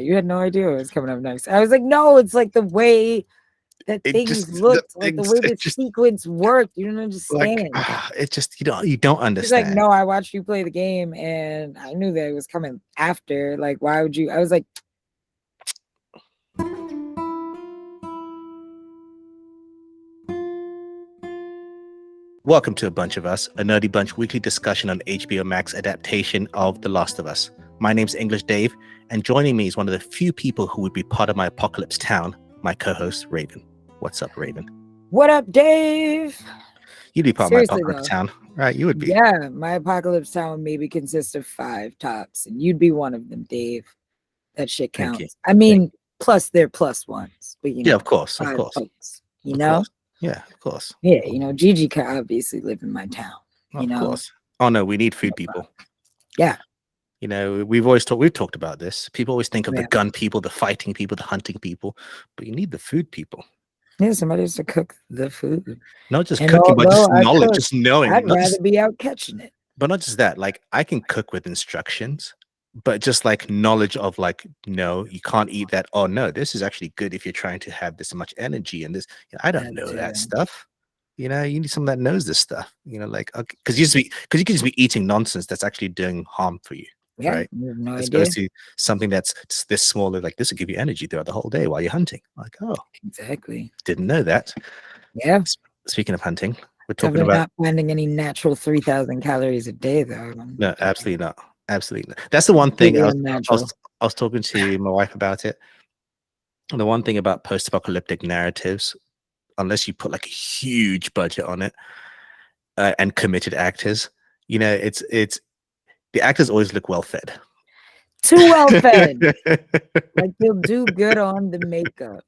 You had no idea what was coming up next. I was like, no, it's like the way that It things just the looked, like the things. way the It just sequence worked. You don't like understand. it just you don't He's like, understand. no, I watched you play the game and I knew that it was coming after. Like, why would you? I was like, Welcome to A Bunch of Us, a nerdy bunch weekly discussion on HBO Max adaptation of The Last of Us. My name's English Dave, and joining me is one of the few people who would be part of my apocalypse town, my co-host Raven. What's up, Raven? what up, Dave? You'd be part of my Seriously, apocalypse though. town, right? You would be. Yeah, my apocalypse town maybe consists of 5 tops, and you'd be one of them, Dave. That shit Thank you. counts. I mean, plus they're plus ones, but Yeah, of course, 5 folks, of course. Yeah, of course. Yeah, Gigi could obviously live in my town. Of course. Oh no, we need food people. Yeah. We've talked about this. People always think of the gun people, the fighting people, the hunting people, but you need the food people. Yeah, somebody has to cook the food. Not just cooking, but just knowledge, just knowing. I'd rather be out catching it. But not just that, like I can cook with instructions, but just like knowledge of like, no, you can't eat that. Oh no, this is actually good if you're trying to have this much energy and this. I don't know that stuff. You need someone that knows this stuff. Like because you can just be eating nonsense that's actually doing harm for you. Yeah, right? No As idea. opposed to something that's this smaller, like this will give you energy throughout the whole day while you're hunting. Like, oh, exactly. Didn't know that. Yeah. Speaking of hunting, we're talking Definitely about not finding any natural 3,000 calories a day, though. No, absolutely not. Absolutely not. That's the one thing I was talking to my wife about it. The one thing about post-apocalyptic narratives, unless you put like a huge budget on it and committed actors, it's the actors always look well fed. Too well fed. Like they'll do good on the makeup.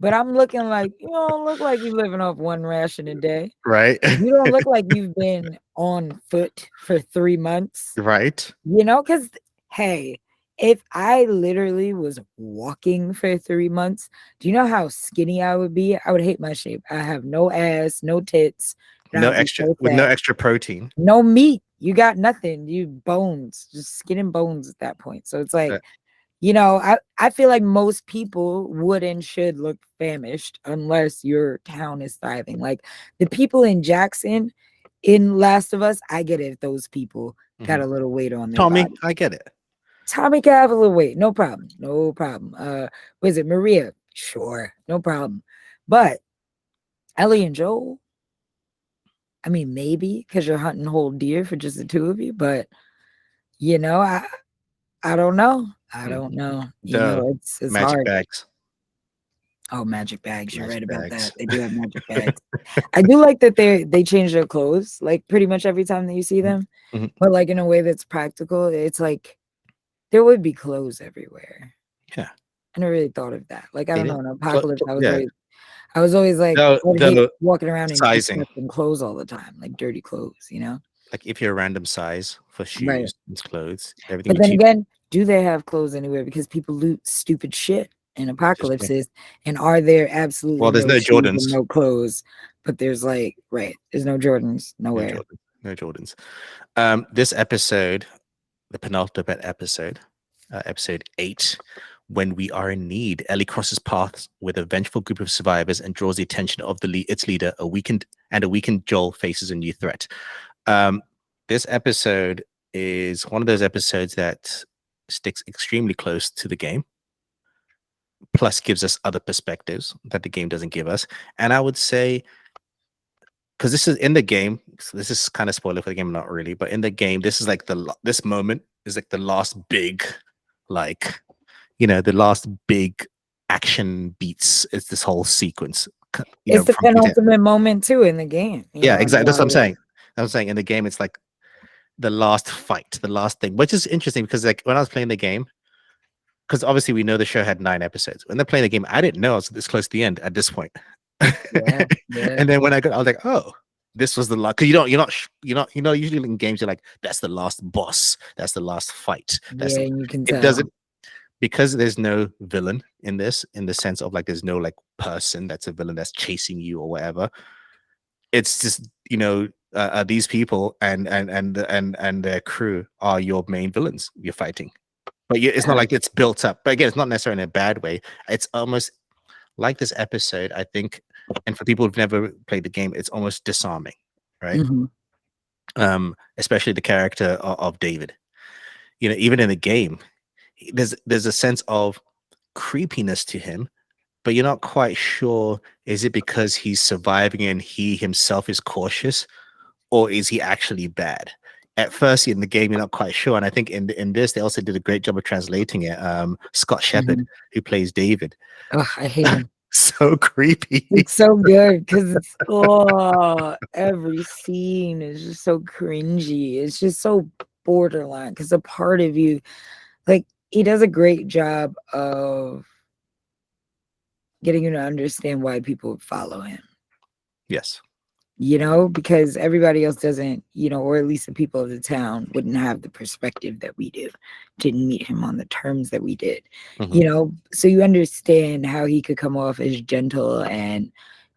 But I'm looking like, you don't look like you're living off one ration a day. Right. You don't look like you've been on foot for 3 months. Right. Because, hey, if I literally was walking for 3 months, do you know how skinny I would be? I would hate my shape. I have no ass, no tits. No extra protein. No meat. You got nothing. You bones, just skin and bones at that point. So it's like, I feel like most people would and should look famished unless your town is thriving. Like the people in Jackson, in Last of Us, I get it if those people got a little weight on their Tommy, body. I get it. Tommy can have a little weight, no problem. No problem. Was it Maria? Sure, no problem. But Ellie and Joel, I mean, maybe because you're hunting whole deer for just the two of you, but I don't know. I don't know. It's magic hard. Bags. Oh, magic bags. You're right about that. They do have magic bags. I do like that they change their clothes like pretty much every time that you see them, but like in a way that's practical. It's like there would be clothes everywhere. Yeah. I never really thought of that. Like, I don't know, in Apocalypse, I was always like walking around in disgusting clothes all the time, like dirty clothes, Like if you're a random size for shoes and clothes, everything. But then again, do they have clothes anywhere? Because people loot stupid shit in apocalypses, and are there absolutely there's no Jordans, no clothes, but there's there's no Jordans nowhere. No Jordans. This episode, the penultimate episode, episode 8. When we are in need, Ellie crosses paths with a vengeful group of survivors and draws the attention of its leader. A weakened Joel faces a new threat. This episode is one of those episodes that sticks extremely close to the game, plus gives us other perspectives that the game doesn't give us. And I would say, because this is in the game, so this is kind of spoiler for the game, not really, but in the game, this is like this moment is like the last big, the last big action beats. It's this whole sequence. It's the penultimate moment too in the game. Yeah, exactly. That's what I'm saying. I'm saying in the game, it's like the last fight, the last thing, which is interesting because like when I was playing the game, because obviously we know the show had 9 episodes. When they're playing the game, I didn't know I was this close to the end at this point. Yeah. And then when I was like, oh, this was the last. Because usually in games you're like, that's the last boss, that's the last fight. You can tell. It doesn't, because there's no villain in this, in the sense of like there's no like person that's a villain that's chasing you or whatever. It's just these people and their crew are your main villains you're fighting. but it's not Yeah. like it's built up. But again, it's not necessarily in a bad way. It's almost like this episode, I think, and for people who've never played the game, it's almost disarming, right? Mhm. Especially the character of David. Even in the game, there's a sense of creepiness to him, but you're not quite sure, is it because he's surviving and he himself is cautious, or is he actually bad? At first in the game, you're not quite sure. And I think in this, they also did a great job of translating it. Scott Shepherd, Mhm. who plays David, Ugh, I hate him. so creepy. It's so good because it's every scene is just so cringy. It's just so borderline because a part of you, like, he does a great job of getting you to understand why people would follow him. Yes. Because everybody else doesn't, or at least the people of the town wouldn't have the perspective that we do, didn't meet him on the terms that we did, Mhm. so you understand how he could come off as gentle and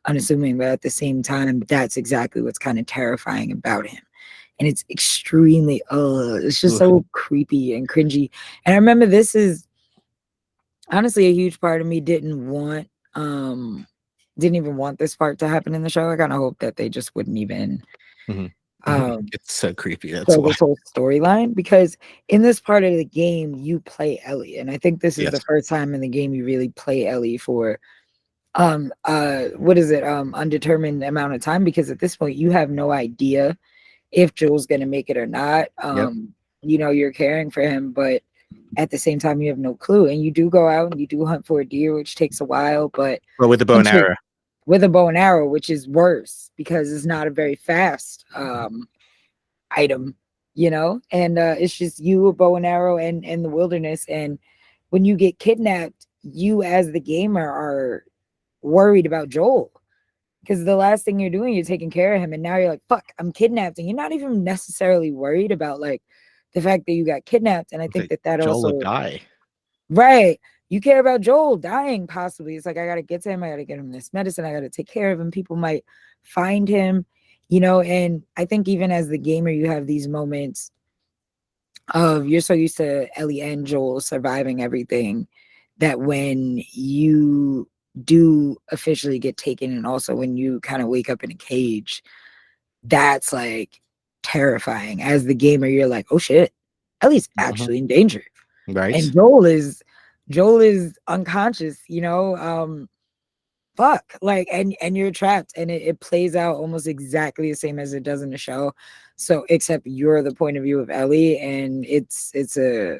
unassuming, but at the same time, that's exactly what's kind of terrifying about him. And it's extremely, it's just Ugh. so creepy and cringy. And I remember this is honestly a huge part of me didn't even want this part to happen in the show. I kind of hoped that they just wouldn't even Mhm. um It's so creepy. That's show why. this whole storyline, because in this part of the game you play Ellie, and I think this is the Yes. first time in the game you really play Ellie for what is it, undetermined amount of time, because at this point you have no idea if Joel's gonna make it or not. Yep. You're caring for him, but at the same time you have no clue, and you do go out and you do hunt for a deer, which takes a while, but Well, with the bow and eventually arrow. with a bow and arrow, which is worse because it's not a very fast item, and it's just you, a bow and arrow, and in the wilderness. And when you get kidnapped, you as the gamer are worried about Joel, because the last thing you're doing, you're taking care of him, and now you're like, fuck, I'm kidnapped, and you're not even necessarily worried about like the fact that you got kidnapped. And I think that Joel would also, die. right, you care about Joel dying possibly. It's like, I gotta get to him, I gotta get him this medicine, I gotta take care of him, people might find him, and I think even as the gamer you have these moments of, you're so used to Ellie and Joel surviving everything, that when you do officially get taken, and also when you kind of wake up in a cage, that's like terrifying. As the gamer, you're like, oh shit, Ellie's Mhm. actually in danger, and Right. Joel is unconscious, fuck, like, and you're trapped, and it plays out almost exactly the same as it does in the show, so except you're the point of view of Ellie, and it's a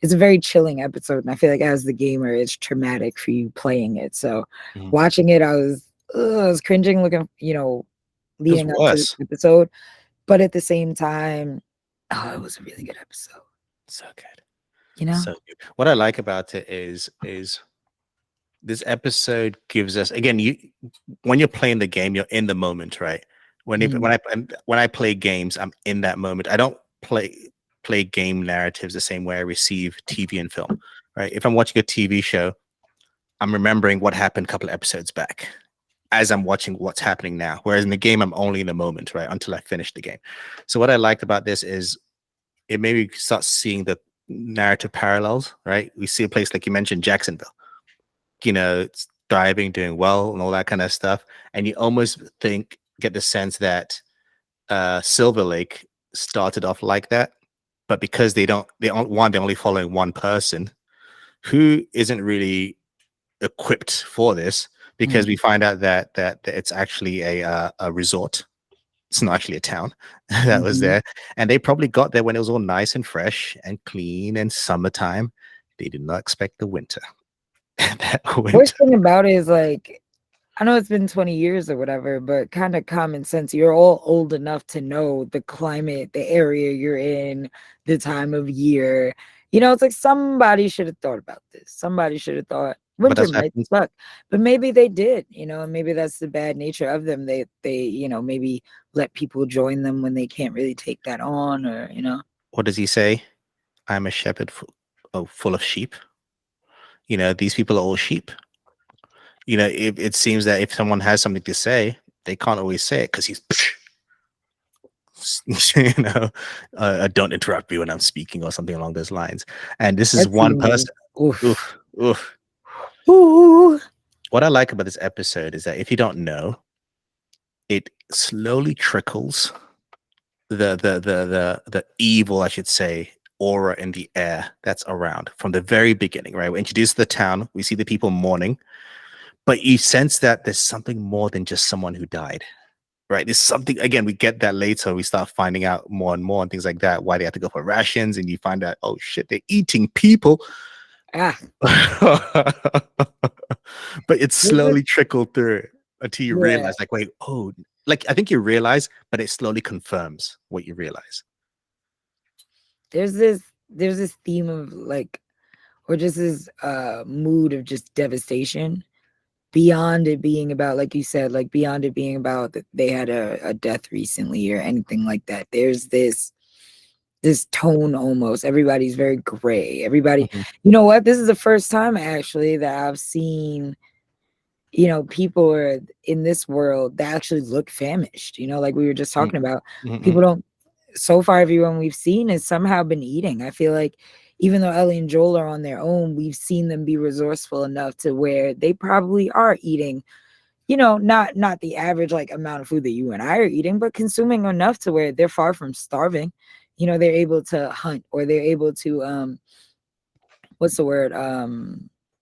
very chilling episode, and I feel like as the gamer it's traumatic for you playing it. So Mhm. watching it, I was cringing, looking, It was leading up to this worse. episode, but at the same time, oh, it was a really good episode, So good. you know So good. What I like about it is this episode gives us, again, you when you're playing the game, you're in the moment, right? Mhm. When I play games, I'm in that moment. I don't play game narratives the same way I receive TV and film, right? If I'm watching a TV show, I'm remembering what happened a couple of episodes back as I'm watching what's happening now. Whereas in the game, I'm only in the moment, right? Until I finish the game. So what I liked about this is it made me start seeing the narrative parallels, right? We see a place like you mentioned, Jacksonville, it's thriving, doing well, and all that kind of stuff. And you almost get the sense that Silver Lake started off like that, but because they're only following one person who isn't really equipped for this, because we Mhm. find out that it's actually a resort. It's not actually a town that was Mhm. there, and they probably got there when it was all nice and fresh and clean and summertime. They did not expect the winter. That Worst winter. thing about it is, like, I know it's been 20 years or whatever, but kind of common sense. You're all old enough to know the climate, the area you're in, the time of year. It's like somebody should have thought about this. Somebody should have thought But winter that's might happened. suck, but maybe they did, and maybe that's the bad nature of them. They, maybe let people join them when they can't really take that on, or. What does he say? I'm a shepherd full of sheep. These people are all sheep. It seems that if someone has something to say, they can't always say it because he's you know, don't interrupt me when I'm speaking or something along those lines. And this is That one scene was person. oof. Oof, oof. Ooh. What I like about this episode is that if you don't know, it slowly trickles the evil, I should say, aura in the air that's around from the very beginning, right? We introduce the town, we see the people mourning, but you sense that there's something more than just someone who died, right? There's something, again, we get that later. We start finding out more and more and things like that, why they have to go for rations, and you find out, oh shit, they're eating people. Ah. But it slowly trickled through until you Yeah. realize, like, wait, oh, like I think you realize, but it slowly confirms what you realize. There's this theme of like, or just this mood of just devastation beyond it being about, like you said, like beyond it being about that they had a death recently or anything like that. There's this tone almost. Everybody's very gray. Everybody, Mhm, you know what? This is the first time actually that I've seen, people are in this world that actually look famished. Like we were just mm, talking about. People mhm, don't, so far, everyone we've seen has somehow been eating. I feel like even though Ellie and Joel are on their own, we've seen them be resourceful enough to where they probably are eating, not the average like amount of food that you and I are eating, but consuming enough to where they're far from starving. They're able to hunt, or they're able to what's the word?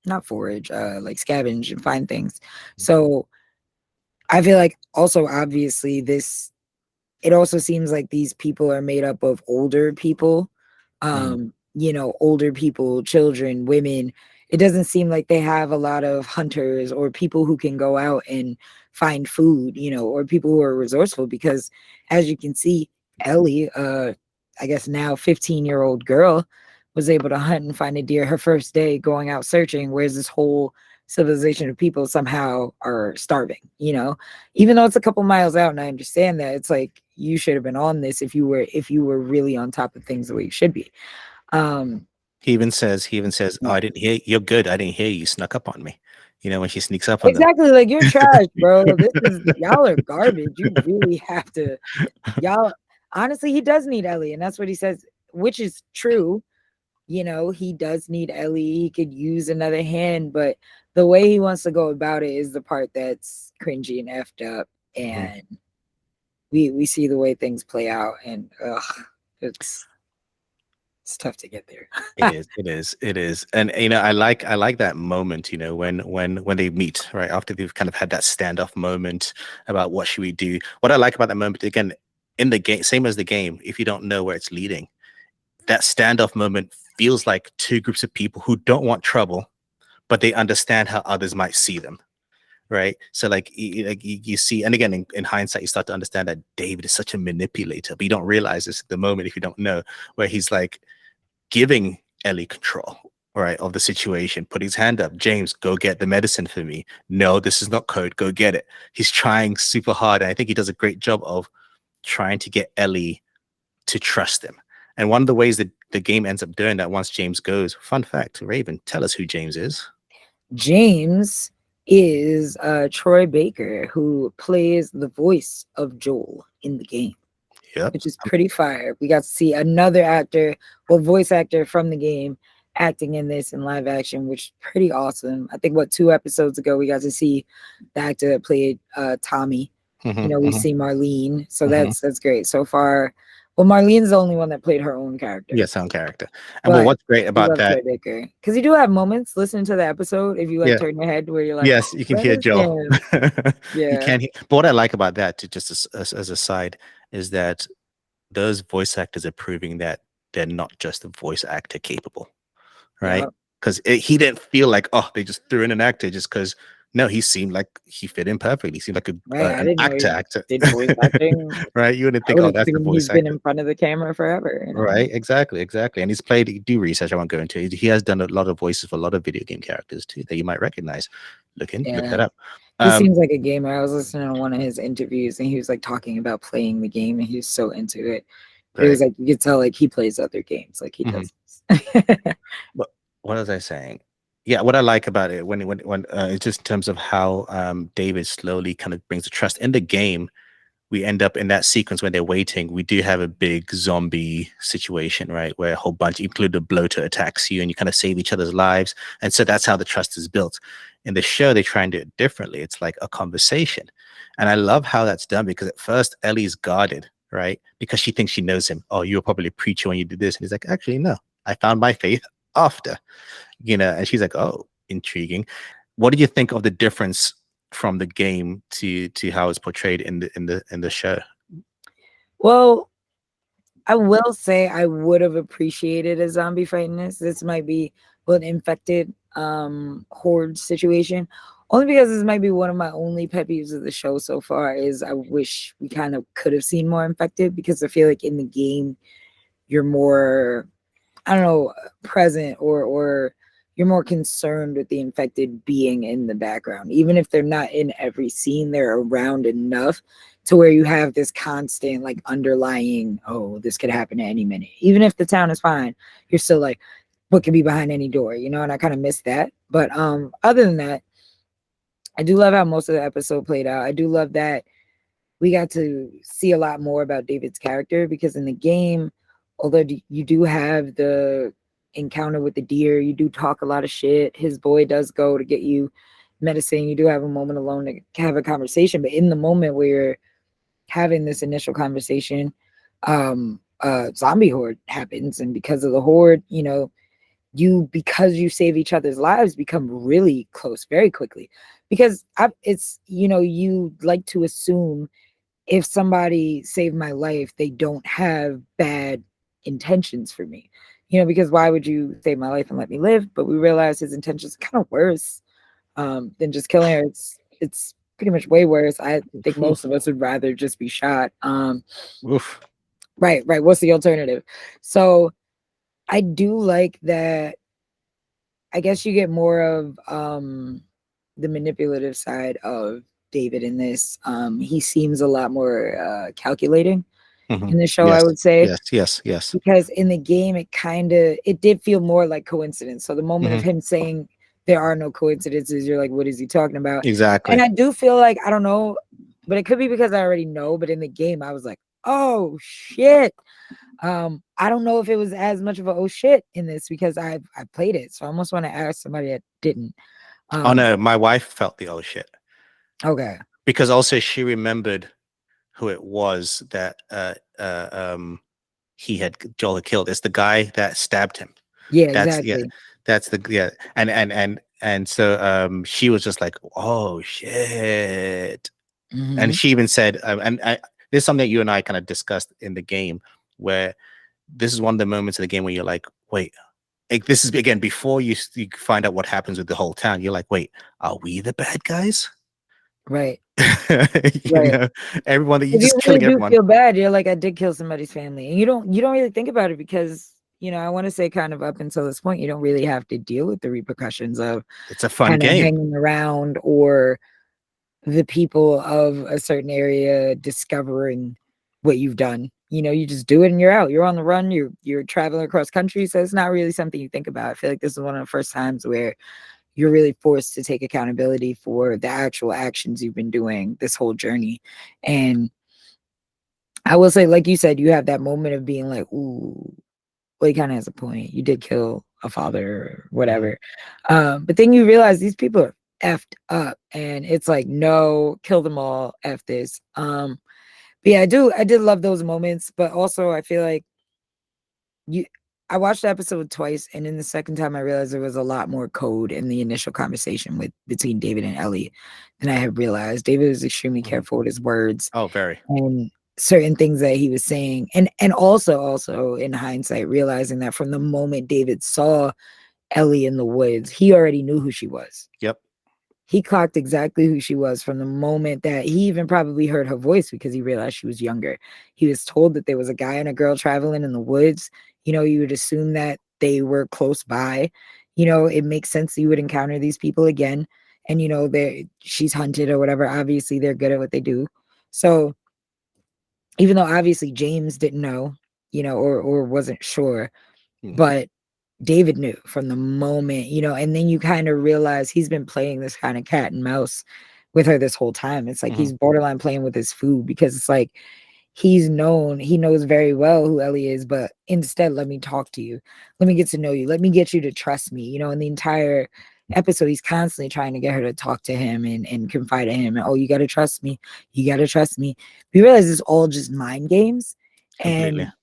Not forage, like scavenge and find things. So I feel like also obviously this it also seems like these people are made up of older people, mhm, older people, children, women. It doesn't seem like they have a lot of hunters or people who can go out and find food, or people who are resourceful because as you can see, Ellie, I guess now 15-year-old girl, was able to hunt and find a deer her first day going out searching, whereas this whole civilization of people somehow are starving, even though it's a couple miles out. And I understand that it's like you should have been on this if you were really on top of things the way you should be. um he even says, oh, I didn't hear, you're good, I didn't hear you, snuck up on me, when she sneaks up on them. exactly, like you're trash, bro. Y'all are garbage. You really have to, y'all. Honestly, he does need Ellie, and that's what he says, which is true. He does need Ellie. He could use another hand, but the way he wants to go about it is the part that's cringy and effed up. Mhm. And we see the way things play out, and it's tough to get there. It is, and I like that moment, when they meet right after they've kind of had that standoff moment about what should we do. What I like about that moment, again, in the game, same as the game, if you don't know where it's leading, that standoff moment feels like two groups of people who don't want trouble, but they understand how others might see them, right? So like you see, and again, in hindsight, you start to understand that David is such a manipulator, but you don't realize this at the moment if you don't know, where he's like giving Ellie control, right, of the situation, put his hand up, James, go get the medicine for me. No, this is not code, go get it. He's trying super hard, and I think he does a great job of trying to get Ellie to trust him. And one of the ways that the game ends up doing that once James goes, fun fact, Raven, tell us who James is. James is Troy Baker, who plays the voice of Joel in the game, Yep. which is pretty fire. We got to see another actor, well, voice actor from the game, acting in this in live action, which is pretty awesome. I think 2 episodes ago we got to see the actor that played Tommy. Mhm, We mhm, see Marlene, so mhm. that's great so far. Well, Marlene's the only one that played her own character, Yeah, sound character. And well, but what's great we about love that? Troy Baker because you do have moments listening to the episode if you like Yeah, turn your head where you're like, yes, you can that hear is Joel. him. You Yeah, can hear, but what I like about that, to just as a side, is that those voice actors are proving that they're not just a voice actor capable, right? yeah, Because he didn't feel like, oh, they just threw in an actor just because. No, he seemed like he fit in perfectly. He seemed like right. I an didn't know he actor, did voice acting. right? You wouldn't I think, would oh, that's the assume voice he's been actor. in front of the camera forever. Right, exactly. And he's played, do research, I won't go into it. He has done a lot of voices for a lot of video game characters too that you might recognize. Look Yeah. that up. He Um, seems like a gamer. I was listening to one of his interviews and he was like talking about playing the game and he was so into it. But it right. was like you could tell like he plays other games, like he Hmm. does this. But what was I saying? Yeah, what I like about it when it's just in terms of how David slowly kind of brings the trust in the game. we end up in that sequence when they're waiting. We do have a big zombie situation, right? Where a whole bunch, including the bloater, attacks you and you kind of save each other's lives. And so that's how the trust is built. In the show, they try and do it differently. It's like a conversation. And I love how that's done because at first Ellie's guarded, right? Because she thinks she knows him. Oh, you were probably a preacher when you did this. And he's like, actually, no, I found my faith after, and she's like, oh, intriguing. What do you think of the difference from the game to how it's portrayed in the show? Well, I will say I would have appreciated a zombie fighting this. This might be an infected horde situation. Only because this might be one of my only pet peeves of the show so far is I wish we kind of could have seen more infected, because I feel like in the game you're more, I don't know, present, or you're more concerned with the infected being in the background. Even if they're not in every scene, they're around enough to where you have this constant like underlying, oh, this could happen at any minute. Even if the town is fine, you're still like, what could be behind any door, and I kind of miss that. But other than that, I do love how most of the episode played out. I do love that we got to see a lot more about David's character, because in the game, although you do have the encounter with the deer, you do talk a lot of shit. His boy does go to get you medicine. You do have a moment alone to have a conversation, but in the moment where you're having this initial conversation, zombie horde happens, and because of the horde, because you save each other's lives, become really close very quickly. Because it's you like to assume if somebody saved my life, they don't have bad intentions for me, because why would you save my life and let me live? But we realize his intentions are kind of worse than just killing her. It's pretty much way worse. I think most of us would rather just be shot. Oof. Right. What's the alternative? So I do like that. I guess you get more of the manipulative side of David in this. He seems a lot more calculating in the show, I Yes, would say. yes. Because in the game, it did feel more like coincidence. So the moment of him saying there are no coincidences, you're like, what is he talking about? Exactly. And I do feel like, I don't know, but it could be because I already know. But in the game, I was like, oh shit. I don't know if it was as much of a oh shit in this because I played it. So I almost want to ask somebody that didn't. Oh no, my wife felt the oh shit. Okay. Because also she remembered who it was that Joel had killed. It's the guy that stabbed him. Yeah, That's exactly. and so she was just like, oh shit. And Mhm. she even said, this is something that you and I kind of discussed in the game, where this is one of the moments in the game where you're like, wait, like, this is again before you find out what happens with the whole town. You're like, wait, are we the bad guys? Right. you Right. know, everyone that you're If you just really killing do everyone. feel bad, you're like, I did kill somebody's family. And you don't really think about it because, I want to say kind of up until this point, you don't really have to deal with the repercussions of It's a fun kind of game. hanging around, or the people of a certain area discovering what you've done. You just do it and you're out. You're on the run. You're traveling across country. So it's not really something you think about. I feel like this is one of the first times where you're really forced to take accountability for the actual actions you've been doing this whole journey. And I will say, like you said, you have that moment of being like, ooh, well, he kind of has a point. You did kill a father or whatever. But then you realize these people are effed up, and it's like, no, kill them all, F this. But yeah, I did love those moments, but also I feel like you I watched the episode twice, and in the second time I realized there was a lot more code in the initial conversation between David and Ellie than I had realized. David was extremely careful with his words Oh, very. and certain things that he was saying. And also in hindsight, realizing that from the moment David saw Ellie in the woods, he already knew who she was. Yep. He clocked exactly who she was from the moment that he even probably heard her voice, because he realized she was younger. He was told that there was a guy and a girl traveling in the woods. You would assume that they were close by. It makes sense that you would encounter these people again. And she's hunted or whatever. Obviously, they're good at what they do. So even though obviously James didn't know, or wasn't sure, but David knew from the moment, and then you kind of realize he's been playing this kind of cat and mouse with her this whole time. It's like Mm-hmm. he's borderline playing with his food because it's like he knows very well who Ellie is, but instead, let me talk to you. Let me get to know you. Let me get you to trust me. You know, in the entire episode, he's constantly trying to get her to talk to him and confide in him. And, oh, you got to trust me. You got to trust me. We realize it's all just mind games. Completely. And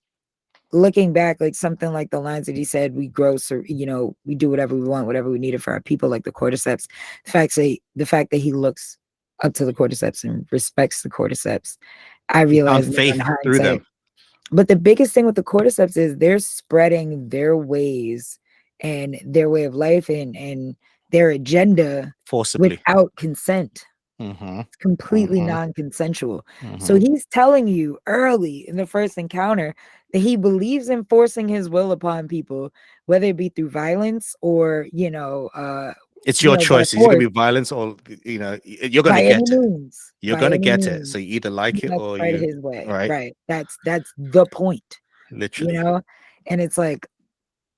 looking back, like something like the lines that he said, we grow, so we do whatever we want, whatever we need it for our people, like the cordyceps. The fact that he looks up to the cordyceps and respects the cordyceps, I He found realize now in faith through hindsight. them But the biggest thing with the cordyceps is they're spreading their ways and their way of life and their agenda forcibly. without consent. Mm-hmm. It's completely Mm-hmm. non-consensual. So Mm-hmm. he's telling you early in the first encounter that he believes in forcing his will upon people, whether it be through violence or, It's your by choice. Is it gonna force, be violence or you're gonna by any get it. means, You're by gonna any get it. means, So you either like he it must or fight you his way. right. Right. That's the point, you Literally. know? And it's like,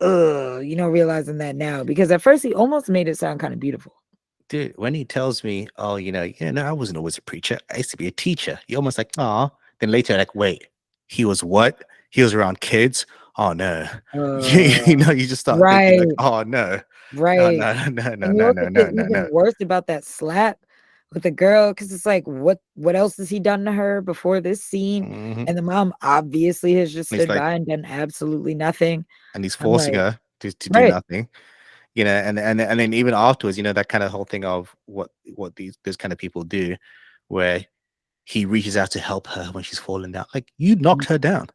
realizing that now, because at first he almost made it sound kind of beautiful. Dude, when he tells me, oh, no, I wasn't always a preacher. I used to be a teacher. You're almost like, oh. Then later, like, wait, he was what? He was around kids? Oh no. Uh, You just start thinking like, right, oh no. No, right. no, no, no, And you know no, what no, the no, no, even no. worse about that slap with the girl? Because it's like, what else has he done to her before this scene? Hmm. And the mom obviously has just It's stood like, by and done absolutely nothing. and he's I'm forcing like, her to do right. nothing. And then even afterwards, that kind of whole thing of what these kind of people do, where he reaches out to help her when she's falling down. Like you knocked her down.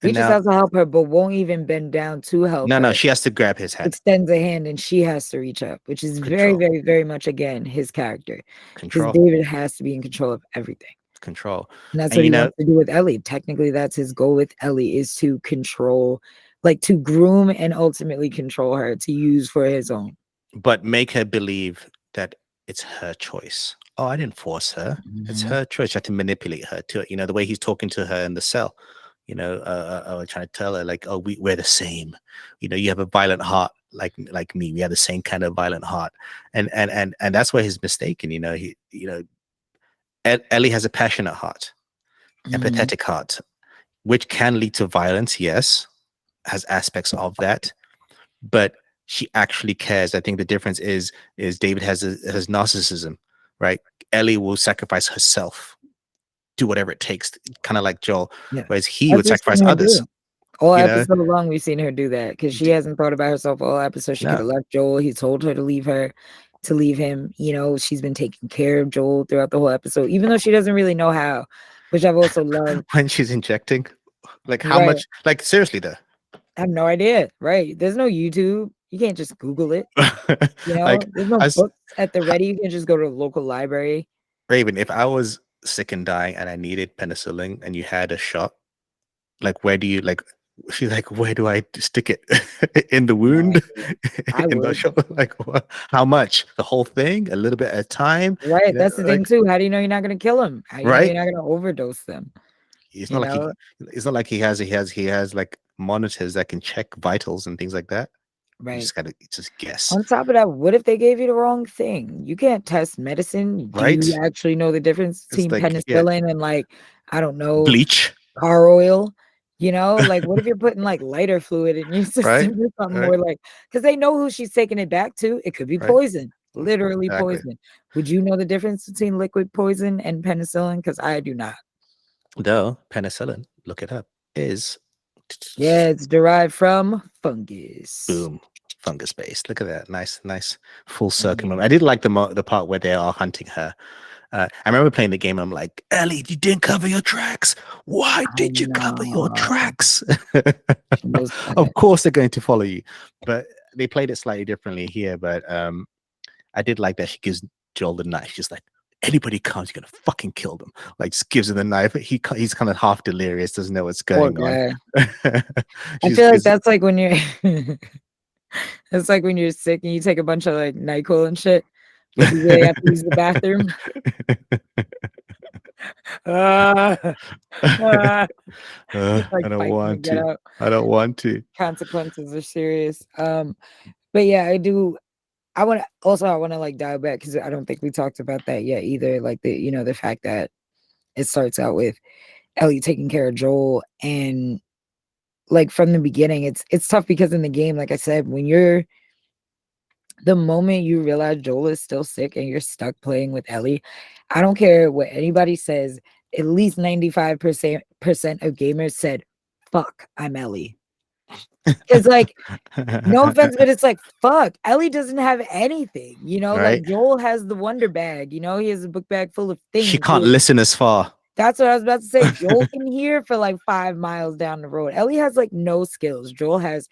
And Reaches now out to help her, but won't even bend down to help no, her. she has to grab his hand. Extends a hand and she has to reach up, which is very, Control. very, very much again his character. Because Control. David has to be in control of everything. Control. And that's And what he wants to do with Ellie. Technically, that's his goal with Ellie, is to control, like to groom and ultimately control her to use for his own. but make her believe that it's her choice. Oh, I didn't force her. It's Mhm. her choice. I had to manipulate her to it. The way he's talking to her in the cell, trying to tell her like, oh, we're the same. You have a violent heart like me. We have the same kind of violent heart. And that's where he's mistaken. Ellie has a passionate heart, Mhm. empathetic heart, which can lead to violence. Yes, has aspects of that, but she actually cares. I think the difference is David has narcissism, right? Ellie will sacrifice herself, do whatever it takes, kind of like Joel, Yeah. whereas he As would we've sacrifice seen her others. do. All You know, episode long, we've seen her do that because she D- hasn't thought about herself all episode. She could no have left Joel. He told her to leave her, to leave him. She's been taking care of Joel throughout the whole episode, even though she doesn't really know how, which I've also loved. when she's injecting, like how Right. much? Like seriously though, I have no idea. Right. There's no YouTube. You can't just Google it. like There's no I was books at the ready. You can just go to the local library. Raven. If I was sick and dying and I needed penicillin and you had a shot, like where do you like? She's like, where do I stick it? In the No wound? idea. I In the would. shoulder? Like what? How much? The whole thing? A little bit at a time? Right. That's the thing Like too. How do you know you're not going to kill them? How do you know you're right? not going to overdose them? It's You not like know? he has like monitors that can check vitals and things like that. You Right. just gotta just guess, On top of that, what if they gave you the wrong thing? You can't test medicine. Do you right? actually know the difference It's between like yeah, penicillin and like, I don't know, bleach, car oil? Like what if you're putting like lighter fluid in your right? system or something Right? more like, because they know who she's taking it back to. It could be Right? poison, literally Exactly. poison. Would you know the difference between liquid poison and penicillin? Because I do not. Though penicillin, look it up, is Yeah, it's derived from fungus. boom, fungus based. Look at that, nice full circle moment. I Mhm. did like the part where they are hunting her. I remember playing the game. I'm like, Ellie, you didn't cover your tracks. Why I did you cover your know. tracks? She knows Of better. course, they're going to follow you, but they played it slightly differently here. But I did like that she gives Joel the knife. She's like, anybody comes, you're gonna fucking kill them. Like, just gives him the knife. He's kind of half delirious, doesn't know what's Poor going on. guy. I She's feel like is that's like when you're it's like when you're sick and you take a bunch of like NyQuil and shit, but you really have to use the bathroom. Ah, ah, just like I don't fighting to want get to. out. I don't want to. Consequences are serious. But yeah, I do. I want to like dial back because I don't think we talked about that yet either. Like the fact that it starts out with Ellie taking care of Joel, and like from the beginning, it's tough because in the game, like I said, the moment you realize Joel is still sick and you're stuck playing with Ellie, I don't care what anybody says. At least 95% of gamers said, "Fuck, I'm Ellie." It's like, no offense, but it's like, fuck, Ellie doesn't have anything, like Right? Joel has the wonder bag, he has a book bag full of She things. can't listen as far. That's what I was about to say. Joel can hear for like 5 miles down the road. Ellie has like no skills. Joel has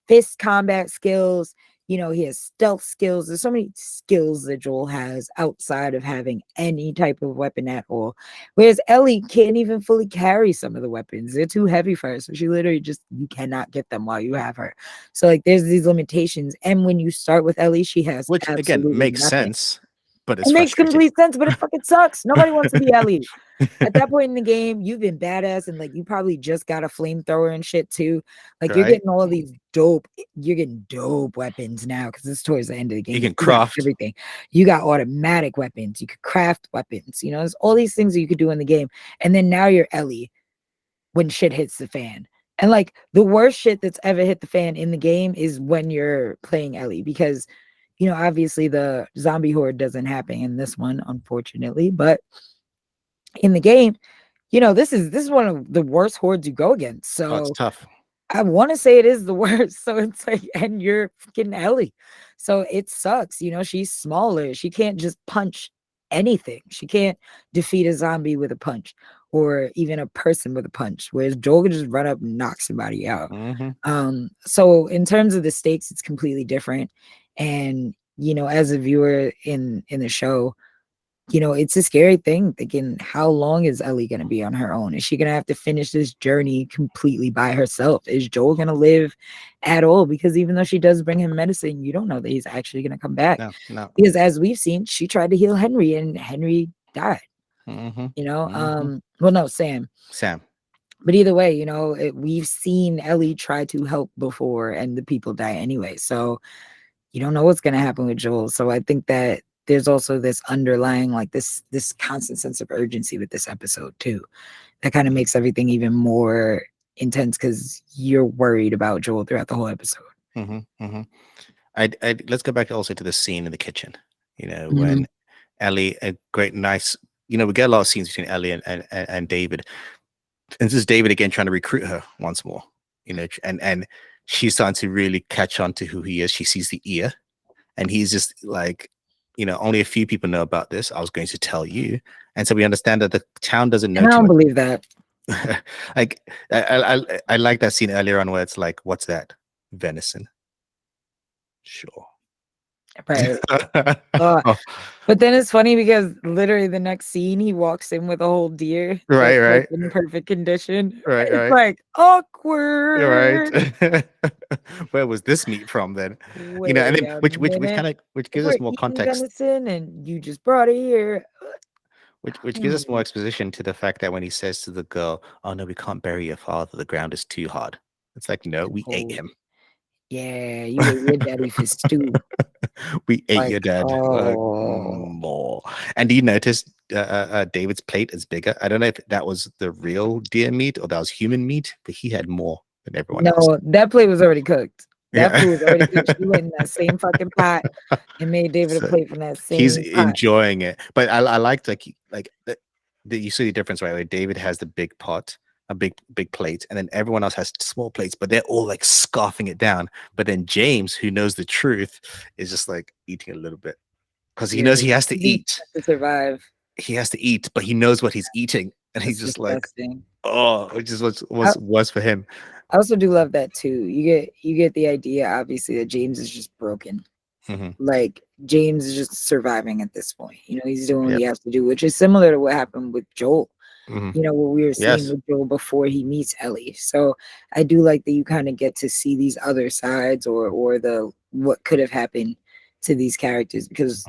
fist combat skills. He has stealth skills. There's so many skills that Joel has outside of having any type of weapon at all. Whereas Ellie can't even fully carry some of the weapons. They're too heavy for her. So she literally you cannot get them while you have her. So like there's these limitations. And when you start with Ellie, she has Which again absolutely makes nothing. sense, but it's It makes frustrating. complete sense, but it fucking sucks. Nobody wants to be Ellie. At that point in the game, you've been badass and like you probably just got a flamethrower and shit too. Like you're Right? getting all these you're getting dope weapons now because it's towards the end of the You game. can You got craft. everything. You got automatic weapons. You could craft weapons. There's all these things that you could do in the game. And then now you're Ellie when shit hits the fan. And like the worst shit that's ever hit the fan in the game is when you're playing Ellie because obviously the zombie horde doesn't happen in this one, unfortunately, but in the game, this is one of the worst hordes you go against. Oh, it's So tough. I want to say it is the worst. So it's like, and you're fucking Ellie. So it sucks. She's smaller. She can't just punch anything. She can't defeat a zombie with a punch or even a person with a punch. Whereas Joel can just run up and knock somebody out. So in terms of the stakes, it's completely different. And, as a viewer in the show, it's a scary thing thinking, how long is Ellie going to be on her own? Is she going to have to finish this journey completely by herself? Is Joel going to live at all? Because even though she does bring him medicine, you don't know that he's actually going to come back. No. Because as we've seen, she tried to heal Henry and Henry died. Well, no, Sam. But either way, we've seen Ellie try to help before and the people die anyway. So you don't know what's going to happen with Joel. So I think that there's also this underlying, like this constant sense of urgency with this episode too. That kind of makes everything even more intense because you're worried about Joel throughout the whole episode. Let's go back also to the scene in the kitchen. When Ellie, a great, nice, we get a lot of scenes between Ellie and David. And this is David again trying to recruit her once more, and she's starting to really catch on to who he is. She sees the ear, and he's just like, only a few people know about this. I was going to tell you. And so we understand that the town doesn't know. And I don't believe that. Like, I like that scene earlier on where it's like, what's that? Venison. Sure. Right. But then it's funny because literally the next scene he walks in with a whole deer, right, like, in perfect condition. Right. It's like awkward. Right. Where was this meat from then? Wait and then a which minute. gives We're us more eating context. venison and you just brought it here. Which gives us more exposition to the fact that when he says to the girl, "Oh no, we can't bury your father. The ground is too hard." It's like, no, we ate him. Yeah, you ate your daddy for stew. We ate Like, your dad. More. And do you notice David's plate is bigger? I don't know if that was the real deer meat or that was human meat, but he had more than everyone else. No, that plate was already cooked. That Yeah. food was already cooked. She went in that same fucking pot and made David a So plate from that he's same pot. enjoying it. But I liked like you see the difference, right? Like David has the big pot, a big plate, and then everyone else has small plates, but they're all like scarfing it down. But then James, who knows the truth, is just like eating a little bit because he knows he has to eat. To survive. He has to eat, but he knows what he's eating, and he's just disgusting. like, which is what's worse for him. I also do love that too. You get the idea, obviously, that James is just broken. Like James is just surviving at this point. He's doing what he has to do, which is similar to what happened with Joel. What we were seeing with Joel before he meets Ellie. So I do like that you kind of get to see these other sides or the what could have happened to these characters because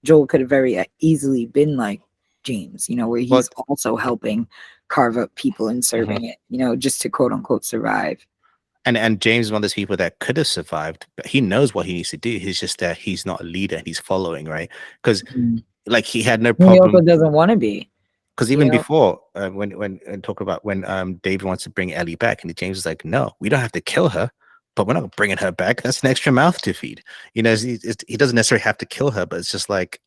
Joel could have very easily been like James, where he's also helping carve up people and serving it, just to quote unquote survive. And James is one of those people that could have survived, but he knows what he needs to do. He's just that he's not a leader and he's following, right? Because Mhm. like he had no He also problem. doesn't want to be, Because you even know. before, when and talk about when David wants to bring Ellie back, and James is like, "No, we don't have to kill her, but we're not bringing her back. That's an extra mouth to feed." He doesn't necessarily have to kill her, but it's just like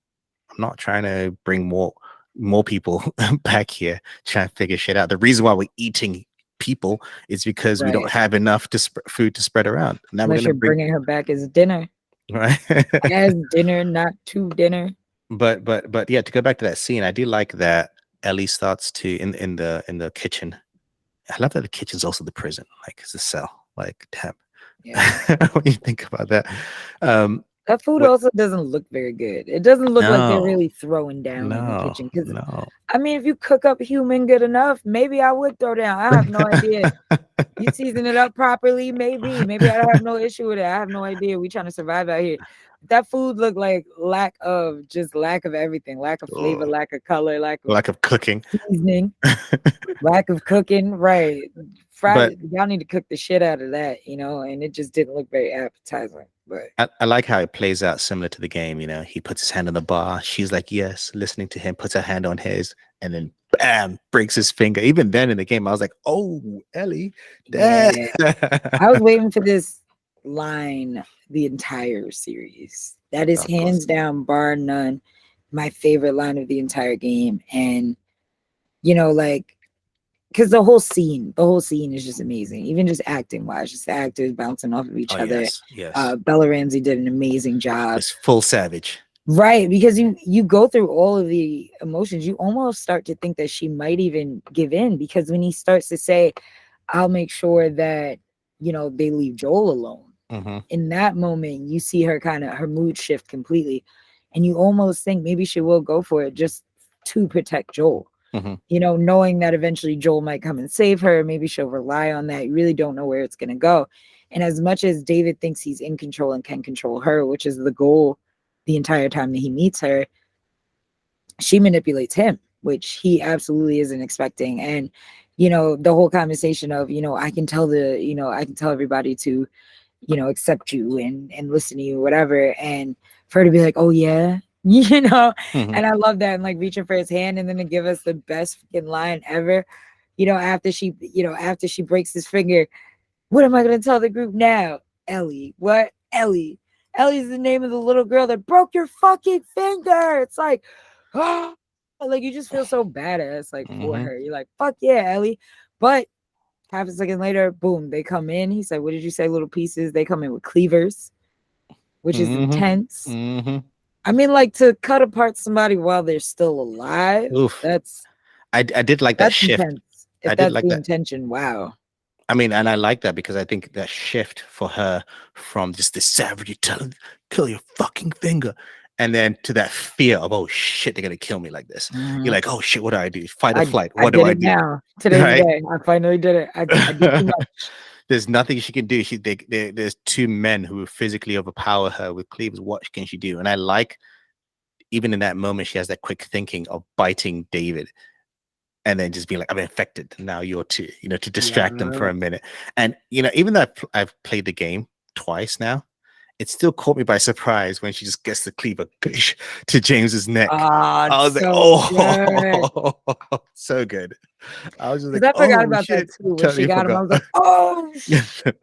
I'm not trying to bring more people back here, trying to figure shit out. The reason why we're eating people is because we don't Right. have enough food to spread around. Now we're Unless gonna you're bring bringing her back as dinner. right. As dinner, not to dinner. But yeah, to go back to that scene, I do like that Ellie starts to in the kitchen. I love that the kitchen's also the prison, like it's a cell. Like, damn. Yeah. When you think about that, That food what? also doesn't look very good. It doesn't look like they're No, really throwing down in the no, kitchen. Because, no. I mean, if you cook up human good enough, maybe I would throw down. I have no idea. You season it up properly, maybe. Maybe I have no issue with it. I have no idea. We trying to survive out here. That food looked like lack of everything. Lack of flavor, Oh, lack of color, lack of lack of cooking. seasoning, lack of cooking. Right. But Y'all need to cook the shit out of that, and it just didn't look very appetizing. But I like how it plays out similar to the game. He puts his hand on the bar. She's like, yes, listening to him, puts her hand on his, and then bam, breaks his finger. Even then in the game, I was like, oh, Ellie, damn. yeah. I was waiting for this line the entire series. That is Of course. hands down, bar none, my favorite line of the entire game. And like, because the whole scene is just amazing. Even just acting wise, just the actors bouncing off of Oh, each other. yes, yes. Bella Ramsey did an amazing job. Just full savage. Right, because you go through all of the emotions, you almost start to think that she might even give in, because when he starts to say, I'll make sure that, they leave Joel alone. Mm-hmm. In that moment, you see her her mood shift completely. And you almost think maybe she will go for it just to protect Joel. Mm-hmm. Knowing that eventually Joel might come and save her. Maybe she'll rely on that. You really don't know where it's going to go. And as much as David thinks he's in control and can control her, which is the goal the entire time that he meets her, she manipulates him, which he absolutely isn't expecting. And the whole conversation of I can tell everybody to accept you and listen to you, whatever, and for her to be like, oh yeah, Mm-hmm. and I love that, and like reaching for his hand, and then to give us the best fucking line ever, after she breaks his finger. What am I going to tell the group now? Ellie. What? Ellie. Ellie's the name of the little girl that broke your fucking finger. It's like, oh, like you just feel so badass, like for Mm-hmm. her. You're like, fuck yeah, Ellie. But half a second later, boom, they come in. He said, what did you say, little pieces? They come in with cleavers, which is intense. Mm-hmm. I mean, like, to cut apart somebody while they're still alive, Oof. that's I did like that shift. intense. If I did that's like the that. intention, wow. I mean, and I like that because I think that shift for her from just this savage, you tell him, kill your fucking finger, and then to that fear of, oh shit, they're gonna kill me like this. You're like, oh shit, what do I do? Fight or flight? I What do did I it do? now. Today's the Right? day. I finally did it. I did too much. There's nothing she can do. There's two men who physically overpower her with cleavers. What can she do? And I like, even in that moment, she has that quick thinking of biting David and then just being like, I'm infected. Now you're too, to distract them for Yeah. a minute. And, even though I've played the game twice now, it still caught me by surprise when she just gets the cleaver to James's neck. Ah, I was like, so good. oh, so good. I was just like, Because I forgot oh about that shit. too. When she Totally got him, I forgot. was like, oh shit.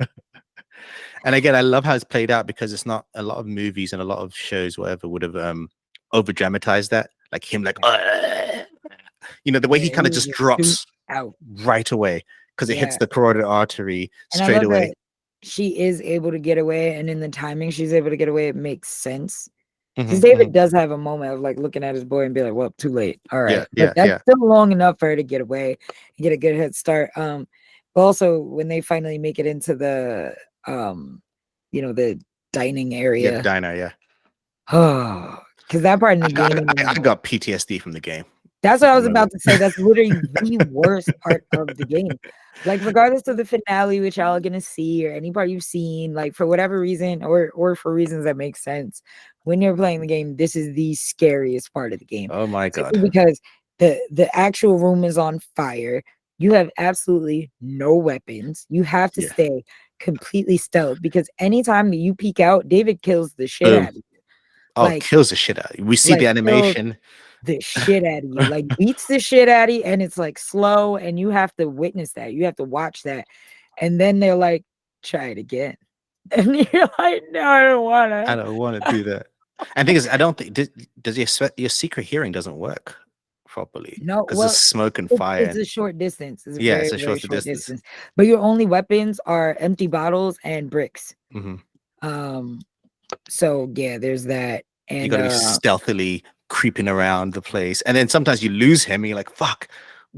And again, I love how it's played out because it's not a lot of movies and a lot of shows, whatever, would have over dramatized that. Like him, like, the way Yeah, he he kind of was just just drops out. right away because it hits Yeah. the carotid artery And I straight love away. that she is able to get away, and in the timing she's able to get away, it makes sense. Because David does have a moment of like looking at his boy and be like, well, too late. All right. Yeah, But that's yeah. still long enough for her to get away and get a good head start. But also when they finally make it into the the dining Yeah, the area. diner, yeah. Oh, because that part in the game, I got PTSD from the game. that's what I was about to say. That's literally the worst part of the game. Like, regardless of the finale, which y'all are gonna see, or any part you've seen, like for whatever reason, or for reasons that make sense, when you're playing the game, this is the scariest part of the game. Oh my God. Simply because the actual room is on fire. You have absolutely no weapons. You have to Yeah. stay completely stealth, because anytime that you peek out, David kills the shit Boom. out of you. Oh, Like, kills the shit out of you. We see the kills animation. the shit out of you, like beats the shit out of you, and it's like slow, and you have to witness that. You have to watch that. And then they're like, try it again. And you're like, no, I don't I wanna. don't want to do that. And thing is, I don't think does your secret hearing doesn't work properly No, because well, there's smoke and fire it's and a short distance. It's a yeah, very, it's a very shorter short distance. distance. But your only weapons are empty bottles and bricks. Hmm. Um, so yeah, there's that. You And got to be stealthily creeping around the place, and then sometimes you lose him, and you're like, "Fuck,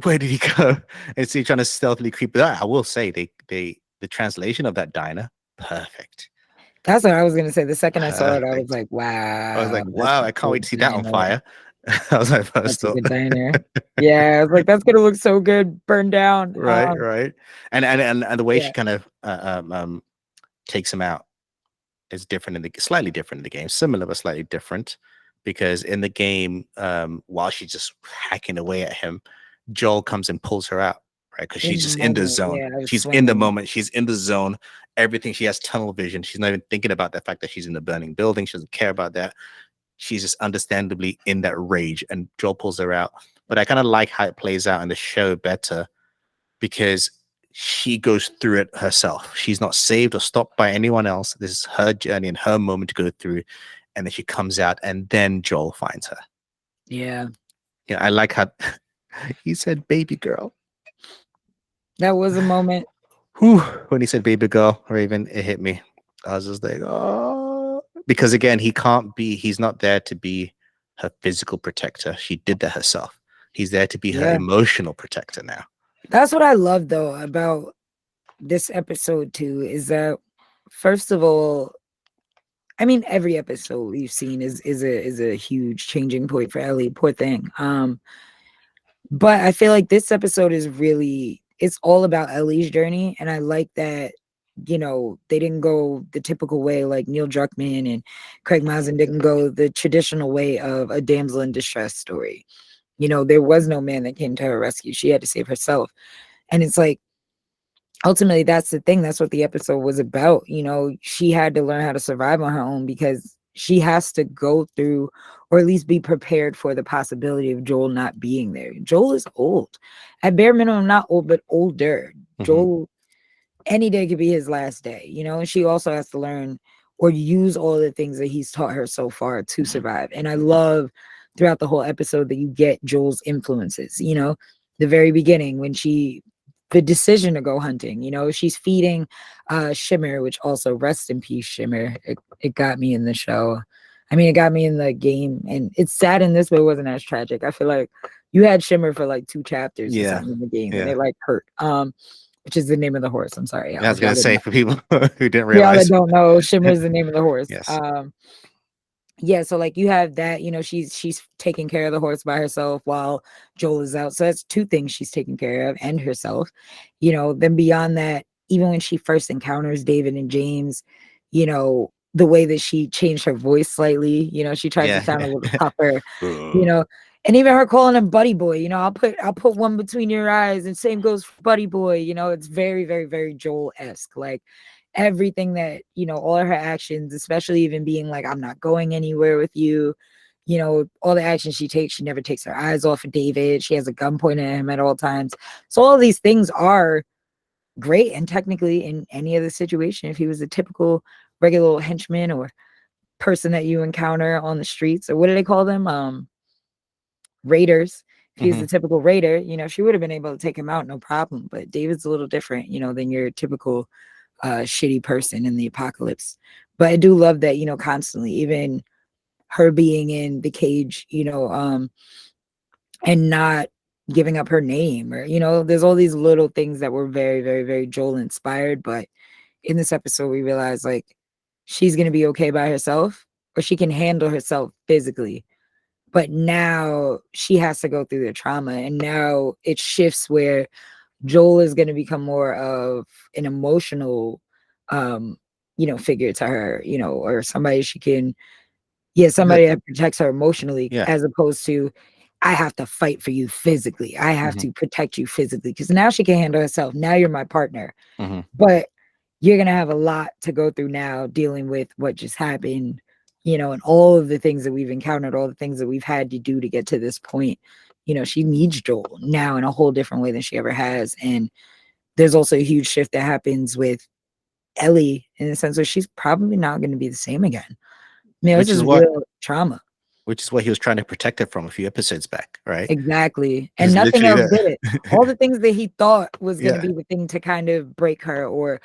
where did he go?" And so you're trying to stealthily creep. But I will say, the translation of that diner, perfect, that's what I was gonna say. The second I saw it, I was perfect. like, I was wow, like, that's "Wow, a I can't wait good to see that on diner. fire." That was my first That's a thought. good diner. Yeah, I was like, that's gonna look so good burned down. Right, right, and the way she Yeah, kind of takes him out is different in the slightly different in the game, similar but slightly different, because in the game, while she's just hacking away at him, Joel comes and pulls her out, right? Because in she's the just in the moment, zone. yeah, I was She's in the swinging. moment. She's in the zone. Everything. She has tunnel vision. She's not even thinking about the fact that she's in the burning building. She doesn't care about that. She's just understandably in that rage, and Joel pulls her out. But I kind of like how it plays out in the show better because she goes through it herself. She's not saved or stopped by anyone else. This is her journey and her moment to go through. And then she comes out, and then Joel finds her. Yeah, Yeah, I like how he said baby girl. that was a moment. Whew. When he said baby girl, Raven, it hit me. I was just like, oh, because again, he's not there to be her physical protector. She did that herself. He's there to be her Yeah, emotional protector now. that's what I love though about this episode too, is that first of all, I mean, every episode we've seen is a huge changing point for Ellie. Poor thing. But I feel like this episode is really, it's all about Ellie's journey, and I like that. They didn't go the typical way like Neil Druckmann and Craig Mazin didn't go the traditional way of a damsel in distress story. There was no man that came to her rescue. She had to save herself, and it's like ultimately that's the thing, that's what the episode was about. She had to learn how to survive on her own because she has to go through, or at least be prepared for the possibility of Joel not being there. Joel is old, at bare minimum, not old but older. Mm-hmm. Joel, any day could be his last day, and she also has to learn or use all the things that he's taught her so far to survive. And I love throughout the whole episode that you get Joel's influences. The very beginning when the decision to go hunting, she's feeding Shimmer, which also rest in peace Shimmer. It got me in the show. I mean, it got me in the game, and it's sad in this, but it wasn't as tragic. I feel like you had Shimmer for like 2 chapters or Yeah. something in the game, and Yeah. it like hurt. Which is the name of the horse. I'm sorry, I y'all. was going to say for people who didn't Y'all that realize. don't know, Shimmer is the name of the horse. Yes. Yeah, so like you have that, she's taking care of the horse by herself while Joel is out. So that's 2 things she's taking care of, and herself. Then beyond that, even when she first encounters David and James, the way that she changed her voice slightly, she tries to Yeah. sound a little tougher, you Uh, know, and even her calling him buddy boy, I'll put one between your eyes, and same goes for buddy boy. It's very, very, very Joel-esque. Like everything that, all of her actions, especially even being like, I'm not going anywhere with you, all the actions she takes, she never takes her eyes off of David. She has a gun pointed at him at all times. So all these things are great. And technically in any other situation, if he was a typical regular henchman or person that you encounter on the streets, or what do they call them? Raiders. If he was mm-hmm. the typical raider, she would have been able to take him out, no problem. But David's a little different, than your typical shitty person in the apocalypse. But I do love that, constantly, even her being in the cage, and not giving up her name, or, there's all these little things that were very, very, very Joel inspired. But in this episode, we realize like she's going to be okay by herself, or she can handle herself physically. But now she has to go through the trauma. And now it shifts where Joel is going to become more of an emotional, figure to her, or somebody she can, somebody that protects her emotionally, Yeah. as opposed to, I have to fight for you physically. I have Mm-hmm. to protect you physically, because now she can handle herself. Now you're my partner. Mm-hmm. But you're gonna have a lot to go through now dealing with what just happened, and all of the things that we've encountered, all the things that we've had to do to get to this point. She needs Joel now in a whole different way than she ever has. And there's also a huge shift that happens with Ellie in the sense where she's probably not going to be the same again. This which is is what real trauma. which is what he was trying to protect her from a few episodes back, right? Exactly. And He's nothing literally else did it. that. All the things that he thought was going to Yeah. be the thing to kind of break her or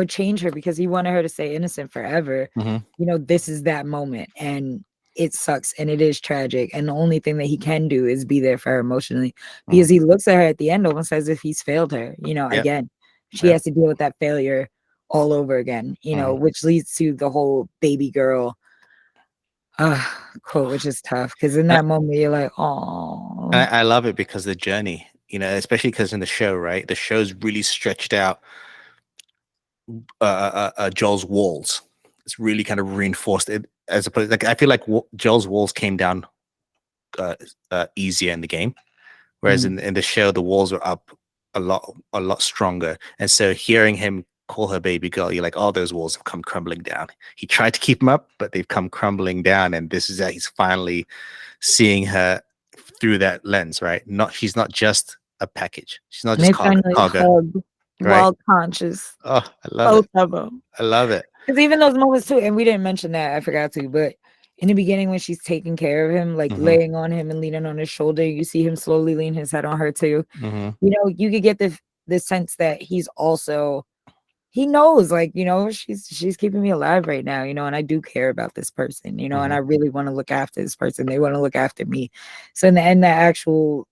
change her because he wanted her to stay innocent forever. Mhm. This is that moment, and it sucks and it is tragic. And the only thing that he can do is be there for her emotionally because Mhm. he looks at her at the end almost as if he's failed her. Yep. Again, she Yep. has to deal with that failure all over again, Mhm. which leads to the whole baby girl quote, which is tough because in And that moment you're like, oh, I love it because the journey, especially because in the show, right? The show's really stretched out Joel's walls. It's really kind of reinforced it as opposed. Like I feel like Joel's walls came down easier in the game, whereas mm, in the show the walls were up a lot stronger. And so hearing him call her baby girl, you're like, oh, those walls have come crumbling down. He tried to keep them up, but they've come crumbling down. And this is that he's finally seeing her through that lens, right? She's not just a package. She's not and just they finally cargo, hug right? while conscious, Oh, I love both it. of them. I love it. Because even those moments too, and we didn't mention that, I forgot to, but in the beginning when she's taking care of him, like Mm-hmm. laying on him and leaning on his shoulder, you see him slowly lean his head on her too. Mm-hmm. You could get the sense that he knows, like, she's keeping me alive right now, and I do care about this person, and Mm-hmm. I really want to look after this person. They want to look after me. So in the end, that actual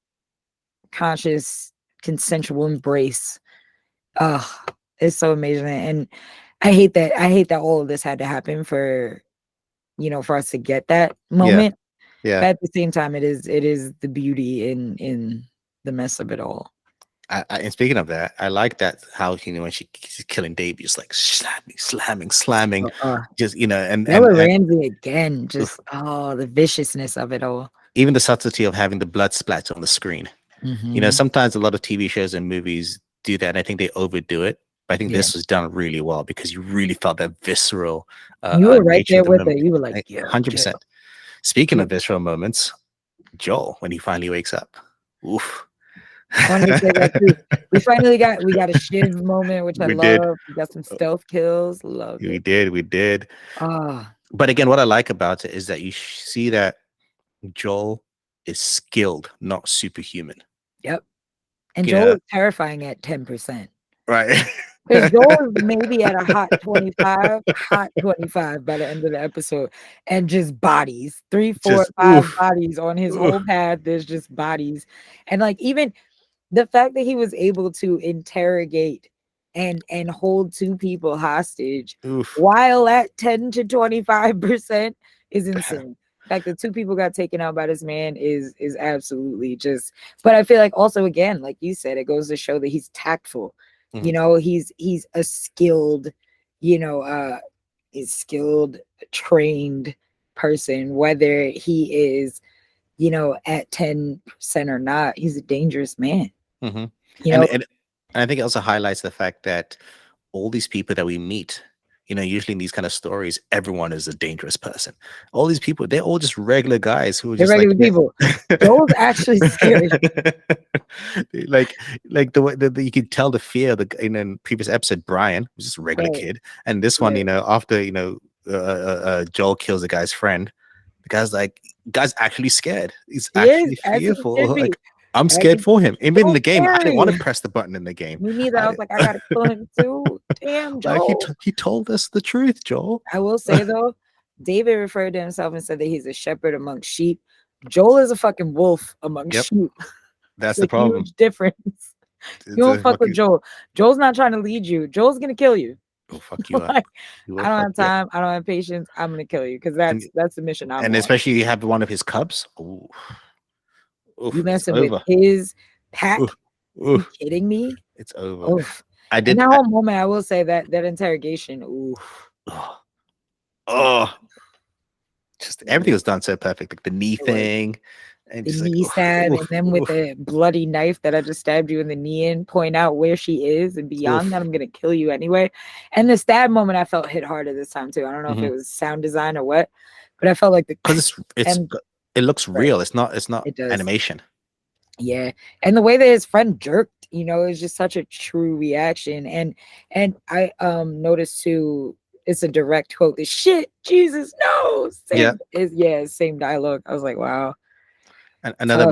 conscious, consensual embrace, oh, it's so amazing. And I hate that all of this had to happen for us to get that Yeah. moment. Yeah. But at the same time, it is the beauty in the mess of it all. And speaking of that, I like that how when she's killing Davey, it's like slamming, just Bella Ramsey again, oof. just the viciousness of it all. Even the subtlety of having the blood splatter on the screen. Mhm. Sometimes a lot of TV shows and movies do that, and I think they overdo it. But I think Yeah. this was done really well because you really felt that visceral You were right nature of there the with it. moment. You were like, Like yeah, yeah, 100%. Speaking yeah. of visceral moments, Joel when he finally wakes up, oof. I wanted to say that too. We got a Shiv moment, which I We did. love. We got some stealth kills. Loved We it. did. We did. Ah, But again, what I like about it is that you see that Joel is skilled, not superhuman. yep. And You Joel know, is terrifying at 10%. right? Because Joel is maybe at a hot 25 by the end of the episode, and just bodies, three, four, Just five oof, bodies on his oof. whole path. There's just bodies. And like even the fact that he was able to interrogate and hold two people hostage Oof. while at 10 to 25% is insane. The fact that two people got taken out by this man is absolutely just, but I feel like also again, like you said, it goes to show that he's tactful. Mhm. He's a skilled, skilled, trained person, whether he is, at 10% or not. He's a dangerous man. Mm-hmm. You And, know, and and I think it also highlights the fact that all these people that we meet, usually in these kind of stories, everyone is a dangerous person. All these people, they're all just regular guys who are they're just like, regular people. Joel's actually scary. like, the way that you could tell the fear. In previous episode, Brian was just a regular Right. kid, and this one, Right. after Joel kills the guy's friend, the guy's actually scared. He's He is, actually as he should fearful. be. Like I'm As scared he for him. Even in so the game, I didn't want scary. to press the button in the game. Me neither. I I was did. like, I gotta kill him too. Damn, Like Joel. he told us the truth, Joel. I will say though, David referred to himself and said that he's a shepherd among sheep. Joel is a fucking wolf among Yep, sheep. that's It's the a problem. huge difference. You It's don't a fuck with fucking Joel. Joel's not trying to lead you. Joel's gonna kill you. he'll fuck you up. Like, He I will don't fuck have you up. time. I don't have patience. I'm gonna kill you because And that's the mission I'm and on. especially you have one of his cubs. Ooh, You oof, it's messing with over. his pack? Oof, You oof, kidding me? it's over. Oof. I And did. that whole moment, I will say that interrogation. Oof. Oh, oh, just everything was done so perfect. Like the knee It was. thing, and the just like knee stab, and oof, then with oof, the bloody knife that I just stabbed you in the knee in, point out where she is, and beyond that, oof. I'm gonna kill you anyway. And the stab moment I felt hit harder this time too. I don't know if Mm-hmm. it was sound design or what, but I felt like the Because and it looks right, real. It's not it does. animation. Yeah. And the way that his friend jerked, is just such a true reaction. And I noticed too, it's a direct quote, the shit, Jesus, no, Yeah. same is yeah, same dialogue. I was like, wow. And Uh, I another love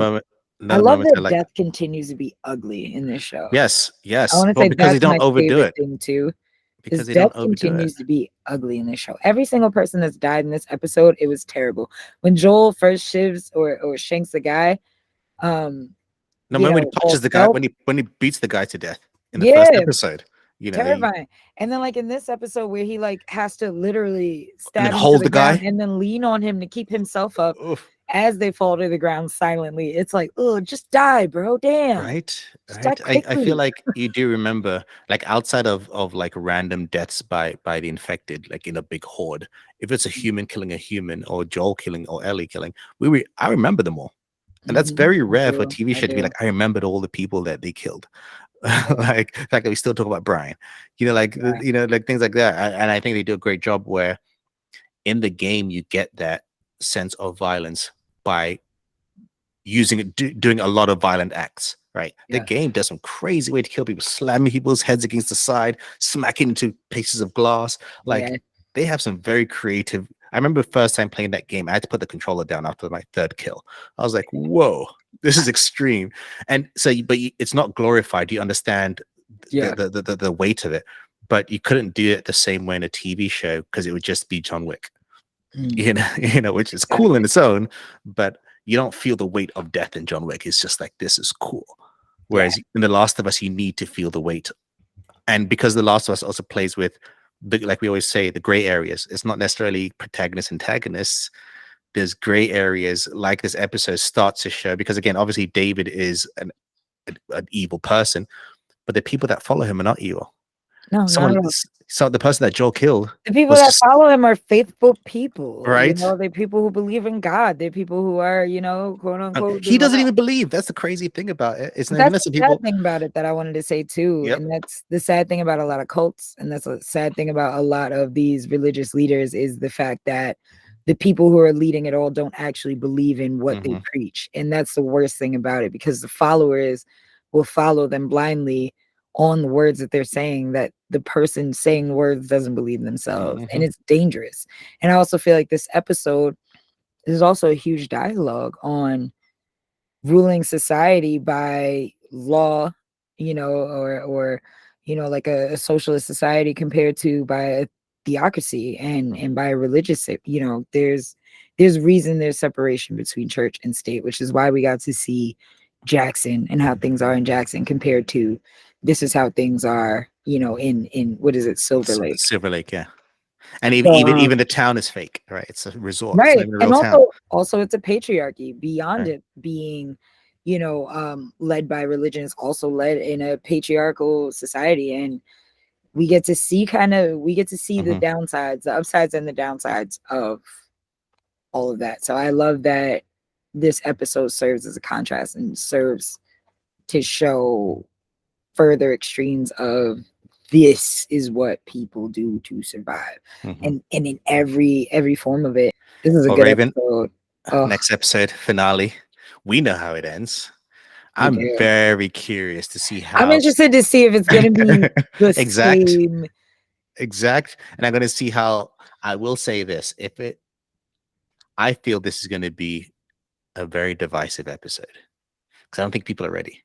moment I that like. death continues to be ugly in this show. Yes, I yes. want to Well, say because they that's don't my overdo favorite it. thing too. Is Because they death don't overdo it. continues to be ugly in this show. Every single person that's died in this episode, it was terrible. When Joel first shivs or shanks the guy, um, No, when he or punches the guy, felt, when he beats the guy to death in the first yeah, episode, he terrifying. And then like in this episode where he like has to literally and then stab him to hold the the ground guy. and then lean on him to keep himself up Oof. as they fall to the ground silently. It's like, oh, just die, bro. Damn. Right, Just die right. I feel quickly. like you do remember, like outside of like random deaths by the infected, like in a big horde. If it's a human killing a human, or Joel killing, or Ellie killing, I remember them all, and that's very I rare for a do. TV I show to be do. like, I remembered all the people that they killed. Yeah. Like the fact that we still talk about Brian, like Yeah. like things like that. And I think they do a great job where in the game you get that sense of violence by using it, doing a lot of violent acts. Right, the Yeah. game does some crazy way to kill people, slamming people's heads against the side, smacking into pieces of glass. Yeah. Like they have some very creative. I remember the first time playing that game, I had to put the controller down after my third kill. I was like, "Whoa, this is extreme." And so, it's not glorified. You understand Yeah. the weight of it, but you couldn't do it the same way in a TV show because it would just be John Wick. Mm, Which is cool in exactly. its own, but you don't feel the weight of death in John Wick. It's just like, this is cool. Yeah. Whereas in The Last of Us, you need to feel the weight. And because The Last of Us also plays with, like we always say, the gray areas. It's not necessarily protagonists, antagonists. There's gray areas, like this episode starts to show. Because again, obviously, David is an evil person, but the people that follow him are not evil. No, not Someone, at all. so the person that Joel killed The people was that just follow him are faithful people. right. They're people who believe in God. They're people who are, quote unquote, He doing all doesn't that. even believe. That's the crazy thing about it. It's not even That's that the some sad people. thing about it that I wanted to say too. Yep. And that's the sad thing about a lot of cults. And that's a sad thing about a lot of these religious leaders is the fact that the people who are leading it all don't actually believe in what they Hmm. preach. And that's the worst thing about it because the followers will follow them blindly on the words that they're saying that the person saying words doesn't believe themselves. And Hmm. it's dangerous. And I also feel like this episode is also a huge dialogue on ruling society by law, or like a socialist society compared to by a theocracy and by a religious, there's reason there's separation between church and state, which is why we got to see Jackson and how things are in Jackson compared to this is how things are, in what is it, Silver Lake. Silver Lake, yeah. And So even the town is fake, right? It's a resort. It's not right. even a real And town, also it's a patriarchy beyond right? it being, led by religion. It's also led in a patriarchal society. And we get to see the Hmm. downsides, the upsides and the downsides of all of that. So I love that this episode serves as a contrast and serves to show further extremes of this is what people do to survive. Hmm. And in every form of it. This is a Well, good Raven, episode. Oh, next episode finale. We know how it ends. we I'm do. very curious to see I'm how interested to see if it's gonna be the exact, same. and I'm going to see how. I will say this: I feel this is going to be a very divisive episode because I don't think people are ready.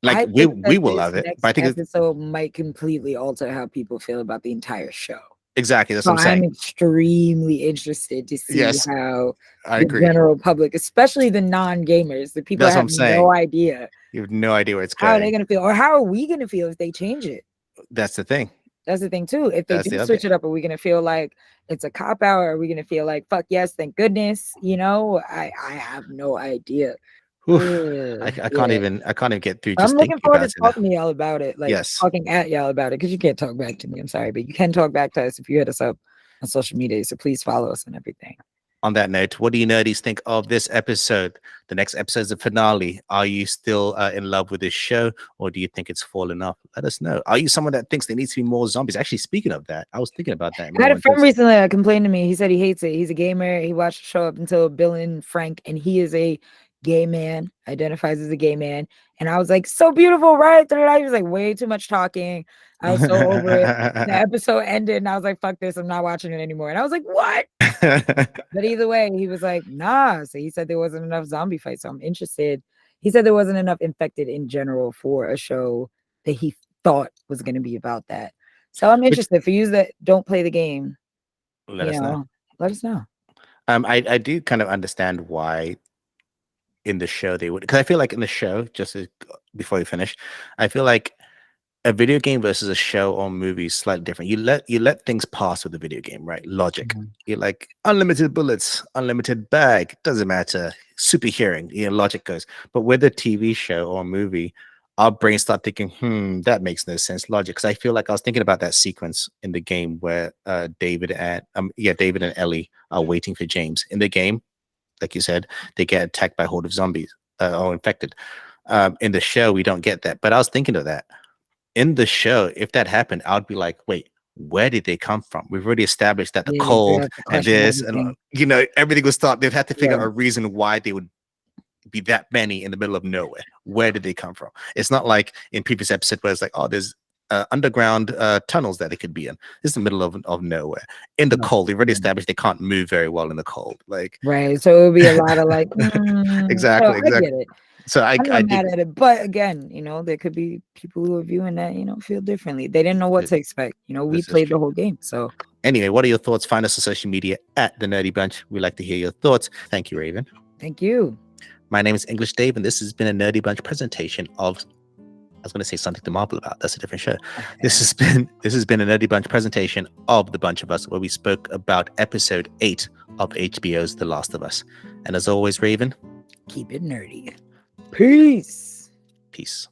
Like I we think that we will this love it, but next I think episode might completely alter how people feel about the entire show. exactly that's So what I'm I'm saying. extremely interested to see Yes, how I the agree. general public, especially the non-gamers, the people that That's what have I'm no saying. idea You have no idea where it's how are they going. gonna feel, or how are we gonna feel if they change it. That's the thing. That's the thing too. If they That's do the other switch thing. it up, are we gonna feel like it's a cop out? Or are we gonna feel like fuck yes, thank goodness? I have no idea. Oof. Yeah. I can't even get through I'm just looking thinking forward about to it now. talking to y'all about it, like Yes. talking at y'all about it, because you can't talk back to me. I'm sorry, but you can talk back to us if you hit us up on social media. So please follow us and everything. on that note, what do you nerdies think of this episode? The next episode is the finale. Are you still in love with this show, or do you think it's fallen off? Let us know. Are you someone that thinks there needs to be more zombies? Actually, speaking of that, I was thinking about that. I had a friend recently that complained to me. He said he hates it. He's a gamer. He watched the show up until Bill and Frank, and he is a gay man, identifies as a gay man. And I was like, so beautiful, right? He was like, way too much talking. I was so over it. The episode ended, and I was like, fuck this. I'm not watching it anymore. And I was like, what? But either way, he was like, nah. So he said there wasn't enough zombie fights. So I'm interested. He said there wasn't enough infected in general for a show that he thought was going to be about that. So I'm interested. For you that don't play the game, let us know. Let us know. I do kind of understand why in the show they would, because I feel like in the show, before you finish, I feel like a video game versus a show or movie is slightly different. You let things pass with the video game, right? Logic. Mm-hmm. You're like unlimited bullets, unlimited bag, doesn't matter. Super hearing, logic goes. But with a TV show or movie, our brains start thinking, that makes no sense. Logic. Because I feel like I was thinking about that sequence in the game where David and Ellie are waiting for James. In the game, like you said, they get attacked by a horde of zombies or infected. In the show, we don't get that. But I was thinking of that. In the show, if that happened, I would be like, wait, where did they come from? We've already established that the cold and this, and everything would start. They'd have to figure out a reason why they would be that many in the middle of nowhere. Where did they come from? It's not like in previous episode where it's like, oh, there's underground tunnels that they could be in. This is the middle of nowhere. In the cold, they've already established they can't move very well in the cold. Like, right. So it would be a lot of like, exactly. I get it. So I'm not mad at it, but again, there could be people who are viewing that, feel differently. They didn't know what to expect. We played the whole game. So anyway, what are your thoughts? Find us on social media at The Nerdy Bunch. We'd like to hear your thoughts. Thank you, Raven. Thank you. My name is English Dave, and this has been a Nerdy Bunch presentation of, I was going to say something to marvel about. That's a different show. Okay. This has been a Nerdy Bunch presentation of The Bunch of Us, where we spoke about episode 8 of HBO's The Last of Us. And as always, Raven, keep it nerdy. Peace. Peace.